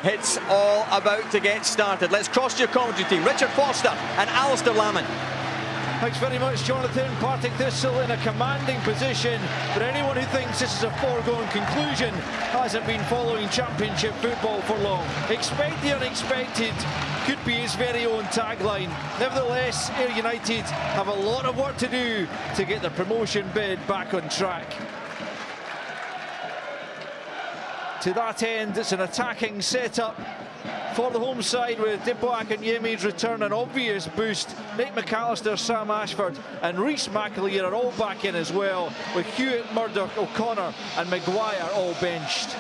It's all about to get started. Let's cross to your commentary team. Richard Foster and Alistair Lamont. Thanks very much, Jonathan. Partick Thistle in a commanding position. For anyone who thinks this is a foregone conclusion, hasn't been following Championship football for long. Expect the unexpected could be his very own tagline. Nevertheless, Ayr United have a lot of work to do to get their promotion bid back on track. To that end, it's an attacking setup for the home side with Dipo Akinyemi's return, an obvious boost. Nick McAllister, Sam Ashford and Rhys McAleer are all back in as well, with Hewitt, Murdoch, O'Connor and Maguire all benched.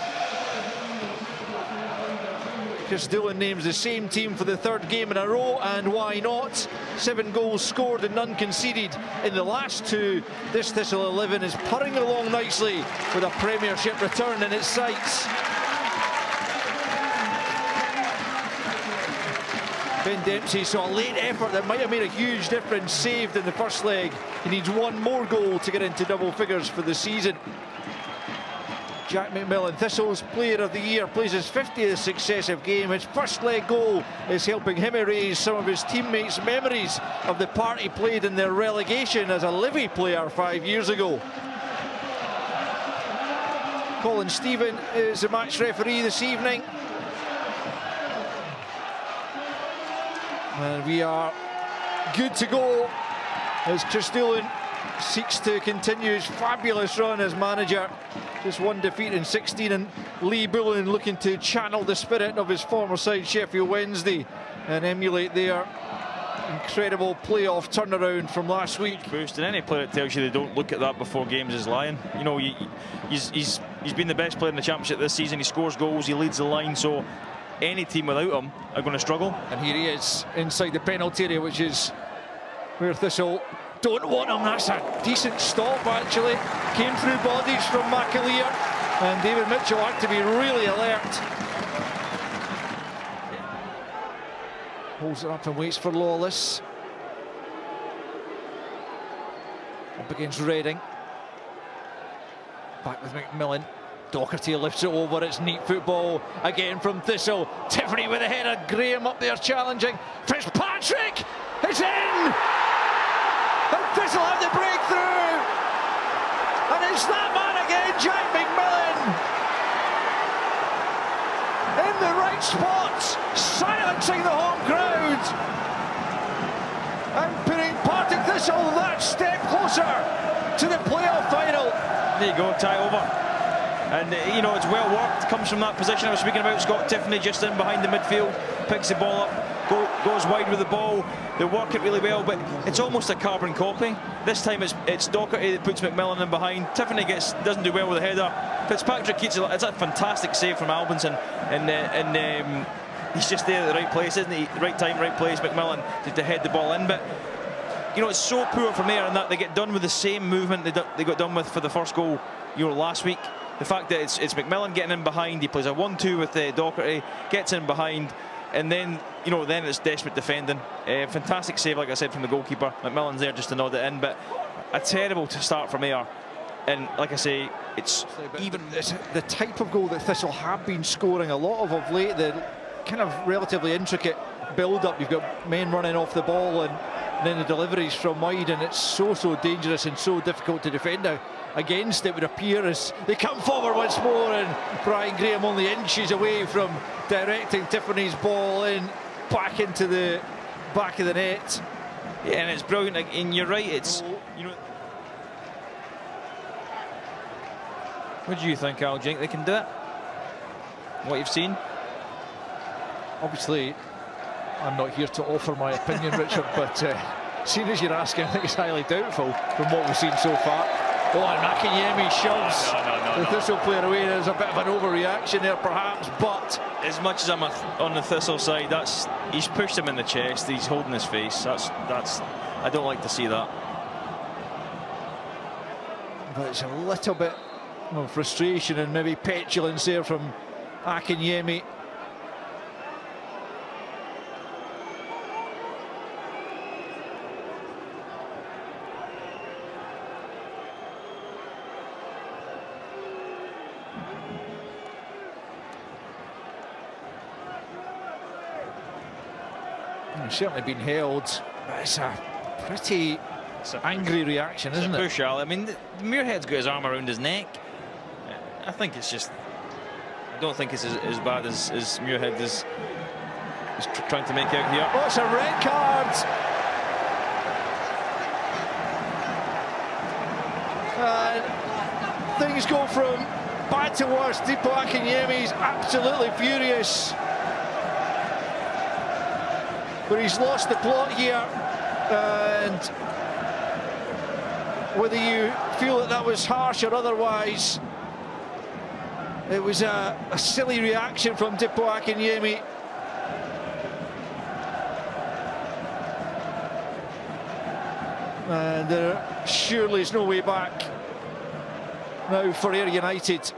Chris Doolan names the same team for the third game in a row, and why not? 7 goals scored and none conceded in the last 2. This Thistle 11 is purring along nicely with a Premiership return in its sights. Ben Dempsey saw a late effort that might have made a huge difference, saved in the first leg. He needs 1 more goal to get into double figures for the season. Jack McMillan, Thistle's Player of the Year, plays his 50th successive game. His first leg goal is helping him erase some of his teammates' memories of the part he played in their relegation as a Livy player 5 years ago. Colin Stephen is the match referee this evening. And we are good to go as Chris Doolan seeks to continue his fabulous run as manager. Just 1 defeat in 16, and Lee Bullen looking to channel the spirit of his former side Sheffield Wednesday and emulate their incredible playoff turnaround from last week. Boost, and any player that tells you they don't look at that before games is lying. You know, he's been the best player in the Championship this season. He scores goals, he leads the line, so any team without him are going to struggle. And here he is inside the penalty area, which is where Thistle don't want him. That's a decent stop, actually. Came through bodies from McAleer, and David Mitchell had to be really alert. Holds it up and waits for Lawless. Up against Reading. Back with McMillan. Docherty lifts it over. It's neat football again from Thistle. Tiffany with a header. Graham up there challenging. Fitzpatrick! It's in! And Thistle have the breakthrough! And it's that man again, Jack McMillan! In the right spot, silencing the home crowd! And putting Partick Thistle that step closer to the playoff final. There you go, tie over. And you know, it's well worked, comes from that position I was speaking about. Scott Tiffany just in behind the midfield, picks the ball up, goes wide with the ball. They work it really well, but it's almost a carbon copy. This time it's Docherty that puts McMillan in behind. Tiffany doesn't do well with the header. Fitzpatrick keeps it. It's a fantastic save from Albinson, and he's just there at the right place, isn't he? Right time, right place. McMillan to head the ball in, but you know, it's so poor from Ayr in that they get done with the same movement they got done with for the first goal, you know, last week. The fact that it's McMillan getting in behind, he plays a 1-2 with Docherty, gets in behind, and then, you know, then it's desperate defending. Fantastic save, like I said, from the goalkeeper. McMillan's there just to nod it in, but a terrible start from Ayr. And like I say, it's even the type of goal that Thistle have been scoring a lot of late, the kind of relatively intricate build-up. You've got men running off the ball and then the deliveries from wide, and it's so dangerous and so difficult to defend now against, it would appear, as they come forward once more, and Brian Graham only inches away from directing Tiffany's ball in back into the back of the net. Yeah, and it's brilliant, and you're right, it's, you know, what do you think, Al? Do you think they can do it? What you've seen? Obviously, I'm not here to offer my opinion, Richard, but seeing as you're asking, I think it's highly doubtful from what we've seen so far. Oh, and Akinyemi shoves the Thistle player away. There's a bit of an overreaction there, perhaps, but as much as I'm on the Thistle side, he's pushed him in the chest. He's holding his face. That's I don't like to see that. But it's a little bit of frustration and maybe petulance there from Akinyemi. He's certainly been held, but it's a pretty angry reaction, isn't it? Push, Al. I mean, Muirhead's got his arm around his neck. I think it's just... I don't think it's as bad as Muirhead is trying to make out here. Oh, it's a red card! Things go from bad to worse. Dipo Akinyemi's absolutely furious. But he's lost the plot here. And whether you feel that was harsh or otherwise, it was a silly reaction from Dipo Akinyemi. And there surely is no way back now for Ayr United.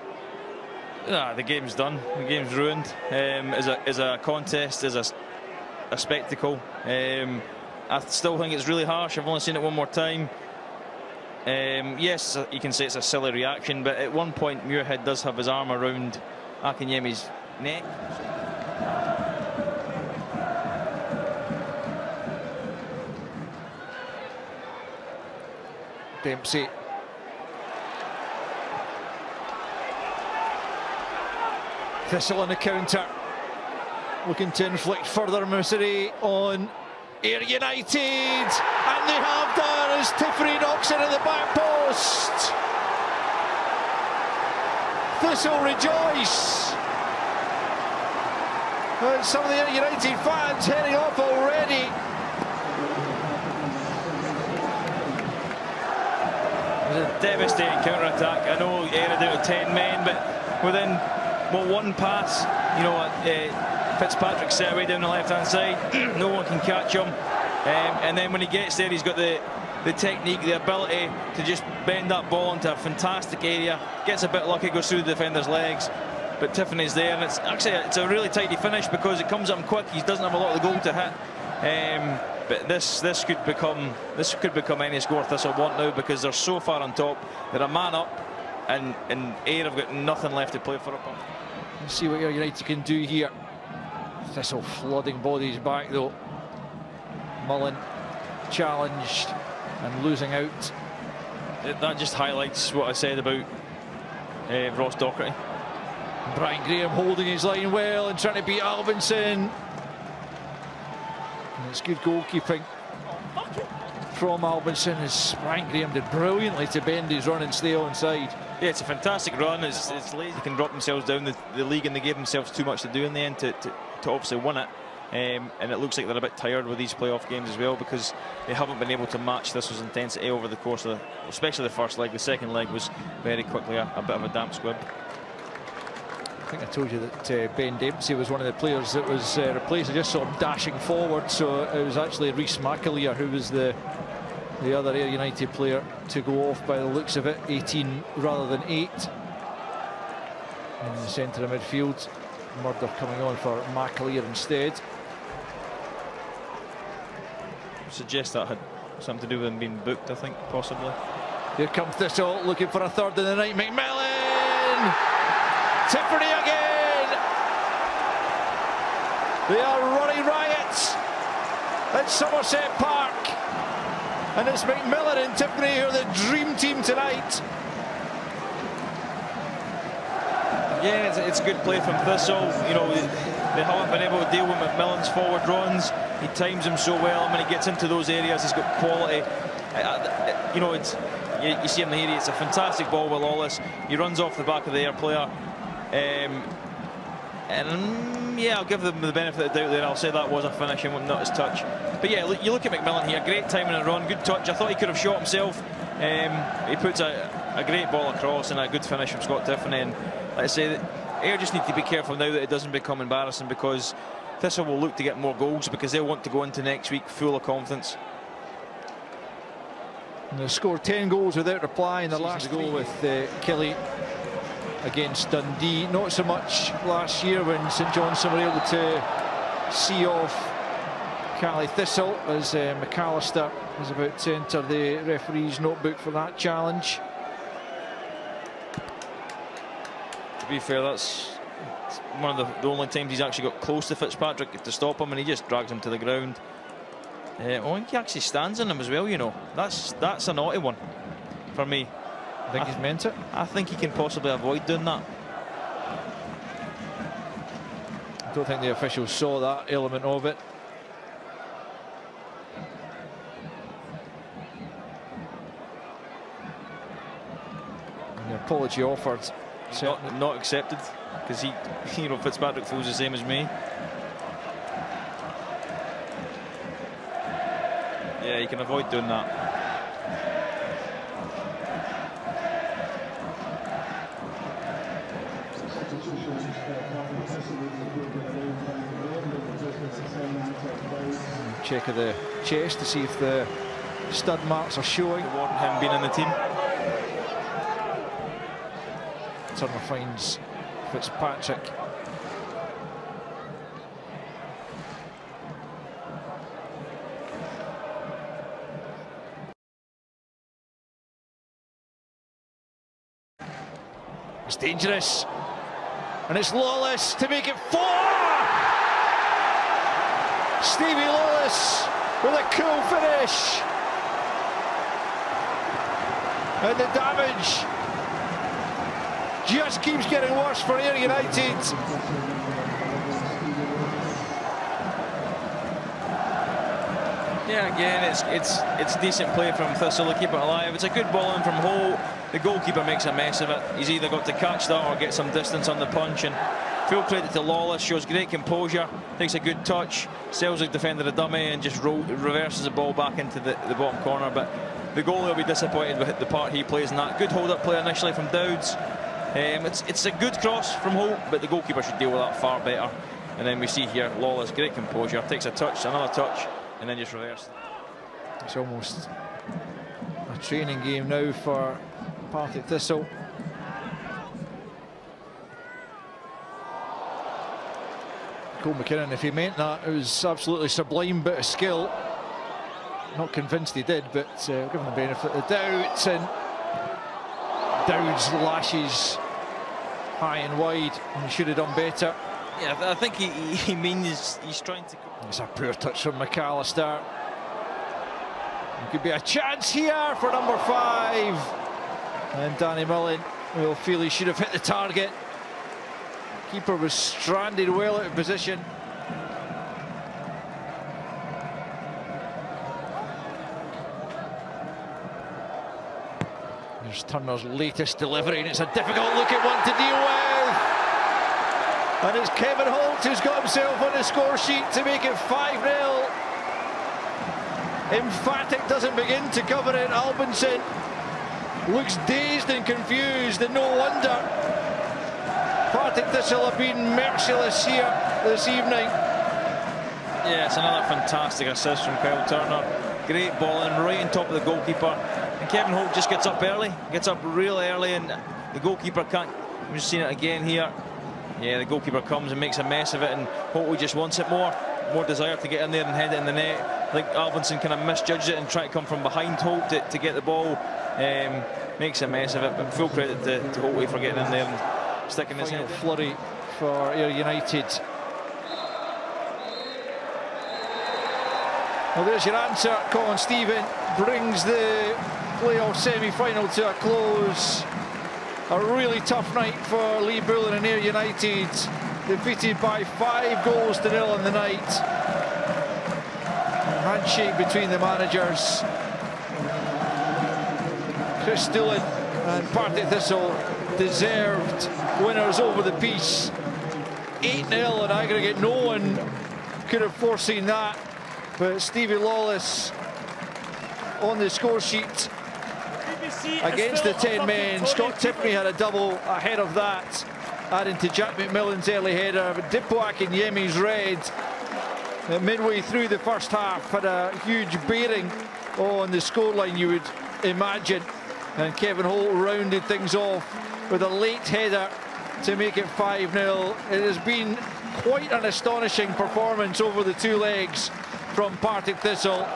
The game's done. The game's ruined. As a contest, as a spectacle. I still think it's really harsh. I've only seen it one more time. Yes, you can say it's a silly reaction, but at one point Muirhead does have his arm around Akinyemi's neck. Dempsey. Thistle on the counter, looking to inflict further misery on Ayr United, and they have done as Tiffany knocks it at the back post. Thistle rejoice, and some of the Ayr United fans heading off already. It was a devastating counter-attack. I know Ayr had out of 10 men, but within one pass, you know, Fitzpatrick set away down the left-hand side. No one can catch him. And then when he gets there, he's got the technique, the ability to just bend that ball into a fantastic area. Gets a bit lucky, goes through the defender's legs. But Tiffany's there, and it's a really tidy finish because it comes up quick. He doesn't have a lot of the goal to hit. But this could become any score Thistle want now, because they're so far on top. They're a man up, and Ayr have got nothing left to play for up. Let's see what Ayr United can do here. Thistle flooding bodies back though. Mullen challenged and losing out. That just highlights what I said about Ross Docherty. Brian Graham holding his line well and trying to beat Albinson. And it's good goalkeeping from Albinson, as Brian Graham did brilliantly to bend his run and stay onside. Yeah, it's a fantastic run. It's lazy. They can drop themselves down the league, and they gave themselves too much to do in the end to obviously win it. And it looks like they're a bit tired with these playoff games as well, because they haven't been able to match Thistle's intensity over the course of especially the first leg. The second leg was very quickly a bit of a damp squib. I think I told you that Ben Dempsey was one of the players that was replaced. I just saw him dashing forward, so it was actually Rhys McAleer who was the other Ayr United player to go off by the looks of it. 18 rather than 8 in the centre of midfield. Murder coming on for McAleer instead. Suggest that had something to do with him being booked, I think, possibly. Here comes Thistle looking for a third in the night. McMillan! Tiffany again! They are running riots at Somerset Park. And it's McMillan and Tiffany who are the dream team tonight. Yeah, it's good play from Thistle. You know, they haven't been able to deal with McMillan's forward runs. He times them so well, and when he gets into those areas, he's got quality. You know, you see him in the area. It's a fantastic ball with Lawless. He runs off the back of the Ayr player. Yeah, I'll give them the benefit of the doubt there. I'll say that was a finish and not his touch. But yeah, you look at McMillan here, great timing and run, good touch. I thought he could have shot himself. He puts a great ball across and a good finish from Scott Tiffany. And like I say, Ayr just need to be careful now that it doesn't become embarrassing, because Thistle will look to get more goals because they'll want to go into next week full of confidence. And they scored 10 goals without reply in the last goal with Kelly against Dundee. Not so much last year when St Johnstone were able to see off Cali Thistle, as McAllister was about to enter the referee's notebook for that challenge. To be fair, that's It's one of the only times he's actually got close to Fitzpatrick to stop him, and he just drags him to the ground. I think he actually stands on him as well, you know. That's a naughty one for me. I think he's meant it. I think he can possibly avoid doing that. I don't think the officials saw that element of it. And the apology offered. Not accepted, because you know, Fitzpatrick feels the same as me. Yeah, you can avoid doing that. Check of the chest to see if the stud marks are showing. They want him being in the team. Turner finds Fitzpatrick. It's dangerous, and it's Lawless to make it 4. Stevie Lawless with a cool finish, and the damage just keeps getting worse for Ayr United. Yeah, again, it's decent play from Thistle to keep it alive. It's a good ball in from Holt. The goalkeeper makes a mess of it. He's either got to catch that or get some distance on the punch. And full credit to Lawless, shows great composure, takes a good touch, sells the defender a dummy, and just reverses the ball back into the bottom corner. But the goalie will be disappointed with the part he plays in that. Good hold-up play initially from Dowds. It's a good cross from Holt, but the goalkeeper should deal with that far better. And then we see here Lawless, great composure, takes a touch, another touch, and then just reverses. It's almost a training game now for Partick Thistle. Cole McKinnon, if he meant that, it was absolutely sublime bit of skill. Not convinced he did, but give him the benefit of the doubt. And Dowds lashes high and wide, and he should have done better. Yeah, I think he means he's trying to. It's a poor touch from McAllister. It could be a chance here for number 5. And Danny Mullen will feel he should have hit the target. Keeper was stranded well out of position. Here's Turner's latest delivery, and it's a difficult looking one to deal with. And it's Kevin Holt who's got himself on the score sheet to make it 5-0. Emphatic doesn't begin to cover it. Albinson looks dazed and confused, and no wonder. Partick Thistle have been merciless here this evening. Yeah, it's another fantastic assist from Kyle Turner. Great ball in right on top of the goalkeeper. And Kevin Holt just gets up early, gets up real early, and the goalkeeper can't. We've just seen it again here. Yeah, the goalkeeper comes and makes a mess of it, and Holt just wants it more desire to get in there and head it in the net. I think Albinson kind of misjudged it and tried to come from behind Holt to get the ball. Makes a mess of it, but full credit to Holt for getting in there and sticking his head. Flurry for Ayr United. Well, there's your answer. Colin Stephen brings the playoff semi-final to a close. A really tough night for Lee Bullen and Ayr United, defeated by 5-0 in the night. A handshake between the managers. Chris Doolan and Partick Thistle deserved winners over the piece. 8-0 in aggregate. No one could have foreseen that, but Stevie Lawless on the score sheet against the 10 men. Scott Tiffany had a double ahead of that, adding to Jack McMillan's early header. But Dipwak and Yemi's red midway through the first half had a huge bearing on the scoreline, you would imagine. And Kevin Holt rounded things off with a late header to make it 5-0. It has been quite an astonishing performance over the 2 legs from Partick Thistle.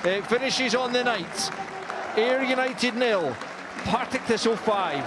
It finishes on the night. Ayr United 0, Partick Thistle 5.